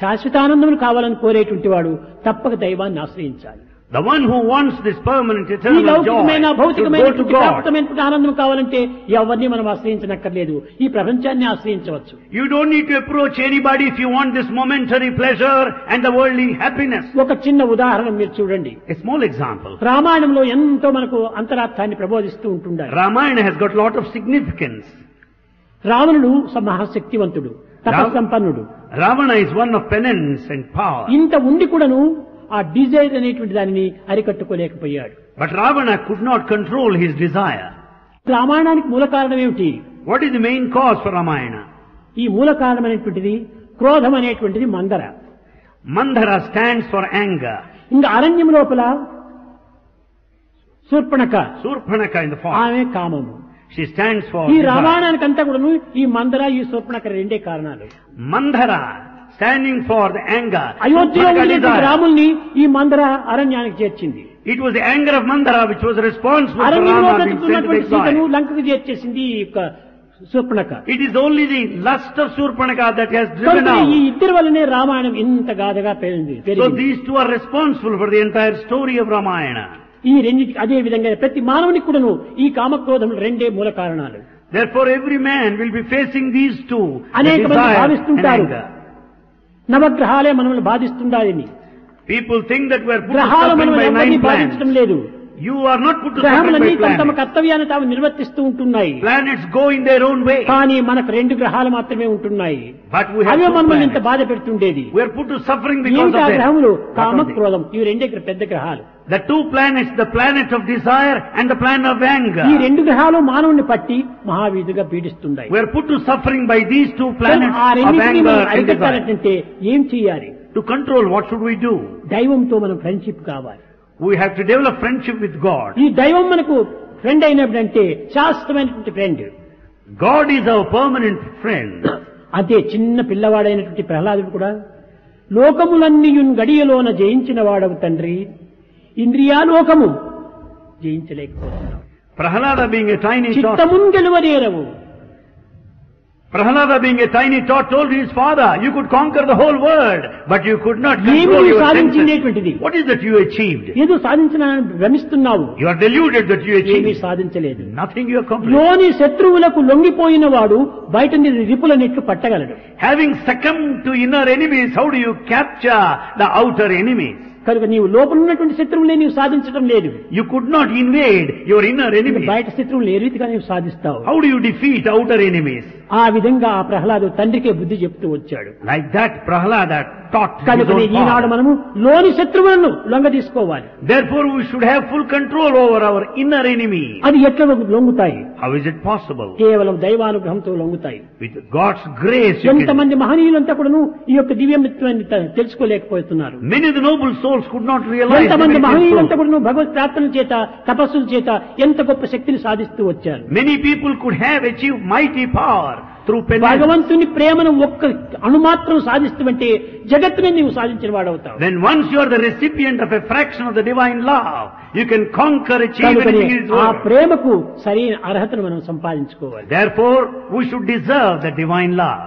శాశ్వతానందమును కావాలని కోరేటువంటి వాడు తప్పక దైవాన్ని ఆశ్రయించాలి. The one who wants this permanent ఈ eternal joy లౌకికమైన should go to భౌతికమైనటువంటి God. ప్రాప్తమైనటువంటి ఆనందం కావాలంటే ఎవరిని మనం ఆశ్రయించనక్కర్లేదు, ఈ ప్రపంచాన్ని ఆశ్రయించవచ్చు. You don't need to approach anybody if you want this momentary pleasure and the worldly happiness. ఒక చిన్న ఉదాహరణ మీరు చూడండి. A small example. రామాయణంలో ఎంతో మనకు అంతరార్థాన్ని ప్రబోధిస్తూ ఉంటుండారు. Ramayana has got a lot of significance. రావణుడు మహాశక్తివంతుడు, తపస్సంపన్నుడు. Ravana is one of penance and power. ఇంత ఉండి కూడాను ఆ డిజైర్ అనేటువంటి దానిని అరికట్టుకోలేకపోయాడు. But Ravana could not control his desire. రామాయణానికి మూల కారణం ఏమిటి? What is the main cause for Ramayana? ఈ మూల కారణమైనటువంటిది క్రోధం అనేటువంటిది మందర. Mandhara stands for anger. ఇంకా అరణ్యం లోపల Shurpanakha, Surpanaka in the forest. ఆమె కామము. She stands for ఈ desire. రామాయణానికి అంతా కూడాను ఈ మందర ఈ శూర్పణఖ రెండే కారణాలు. Mandhara standing for the anger. అయోధ్యలో Surpanaka ఉండేటువంటి desire. రాముల్ని ఈ మందర అరణ్యానికి చేర్చింది. It was the anger of Mandhara which was responsible for అరణ్యంలో Rama being sent to బ్రతుకుతున్నటువంటి సీతను exile. లంకకు చేర్చేసింది ఈ యొక్క Shurpanakha. It is only the lust of Surpanaka that has driven కనుక ఈ out. ఇద్దరి వల్లనే రామాయణం ఇంత గాథగా పెరిగింది. So these two are responsible for the entire story of Ramayana. ఈ రెండింటికి అదే విధంగా ప్రతి మానవునికి కూడాను ఈ కామక్రోధములు రెండే మూల కారణాలు. Therefore every man will be facing these two, the అనేక మంది desire and భావిస్తుంటారు anger. నవగ్రహాలే మనల్ని బాధిస్తుండాలని. People think that we are put to గ్రహాలు suffering మనల్ని by ఎవరిని 9 బాధించడం planets. లేదు. You are not put to suffering గ్రహములన్నీ by తమ తమ planets. కర్తవ్యాన్ని తాము నిర్వర్తిస్తూ ఉంటున్నాయి. Planets go in their own way. కానీ మనకు రెండు గ్రహాలు మాత్రమే ఉంటున్నాయి. But we have away two మనల్ని ఇంత planets. బాధ పెడుతుండేది. We are put to suffering because ఏమిటి of ఆ them. గ్రహములు? What comma are they? క్రోధం, ఇవి రెండే పెద్ద గ్రహాలు. The two planets, the planet of desire and the planet of anger. ఈ రెండు గ్రహాలు మానవుని పట్టి మహావీధిగా పీడిస్తున్నాయి. We are put to suffering by these two planets ఆ of రెండింటినీ anger మనం and desire. అరికట్టాలంటే ఏం చేయాలి? To control, what should we do? దైవంతో మనం ఫ్రెండ్షిప్ కావాలి. We have to develop friendship with God. ఈ దైవం మనకు ఫ్రెండ్ అయినప్పుడంటే శాశ్వతమైనటువంటి friend. God is our permanent friend. అదే చిన్న పిల్లవాడైనటువంటి ప్రహ్లాదుడు కూడా లోకములన్నీయున్ గడియలోన జయించిన వాడవు తండ్రి, ఇంద్రియాలోకము జయించలేకపోతున్నావు. Prahalada being a tiny tot, చిత్తమున్ గెలువనేరవు. Prahalada being a tiny tot told his father, you could conquer the whole world, but you could not control ఏమి your senses. సాధించినటువంటిది? What is that you achieved? ఏదో సాధించాలని భ్రమిస్తున్నావు. You are deluded that you ఏమీ achieved. సాధించలేదు. Nothing you accomplished. లోని శత్రువులకు లొంగిపోయిన వాడు బయట రిపుల నెట్లు పట్టగలడు. Having succumbed to inner enemies, how do you capture the outer enemies? కనుక నీవు లోపల ఉన్నటువంటి శత్రువులే నీవు సాధించడం లేదు. You could not invade your inner enemies. బయట శత్రువులు ఏ రీతిగా నీవు సాధిస్తావు? How do you defeat outer enemies? ఆ విధంగా ఆ ప్రహ్లాదు తండ్రికే బుద్ధి చెప్తూ వచ్చాడు. Like that, Prahalada taught his కనుక own ఈనాడు father. మనము లోని శత్రువులను లొంగ తీసుకోవాలి. Therefore, we should have full control over our inner enemy. అది ఎట్లా లొంగుతాయి? How is it possible? కేవలం దైవానుగ్రహంతో లొంగుతాయి. With God's grace, you can. ఎంతమంది మహనీయులంతా కూడాను ఈ యొక్క దివ్యమిత్వాన్ని తెలుసుకోలేకపోతున్నారు. Many of the noble souls could not realize ఎంతమంది the మహనీయులంతా soul. కూడాను భగవత్ ప్రార్థన చేత తపస్సుల చేత ఎంత గొప్ప శక్తిని సాధిస్తూ వచ్చారు. Many people could have achieved mighty power through penance. భగవంతుని ప్రేమను ఒక్క అణుమాత్రం సాధిస్తామంటే జగత్తుని నీవు సాధించిన వాడవుతావు. Then once you are the recipient of a fraction of the divine love, you can conquer, achieve కనుకనే anything in this ఆ world. ప్రేమకు సరైన అర్హతను మనం సంపాదించుకోవాలి. Therefore, we should deserve the divine love.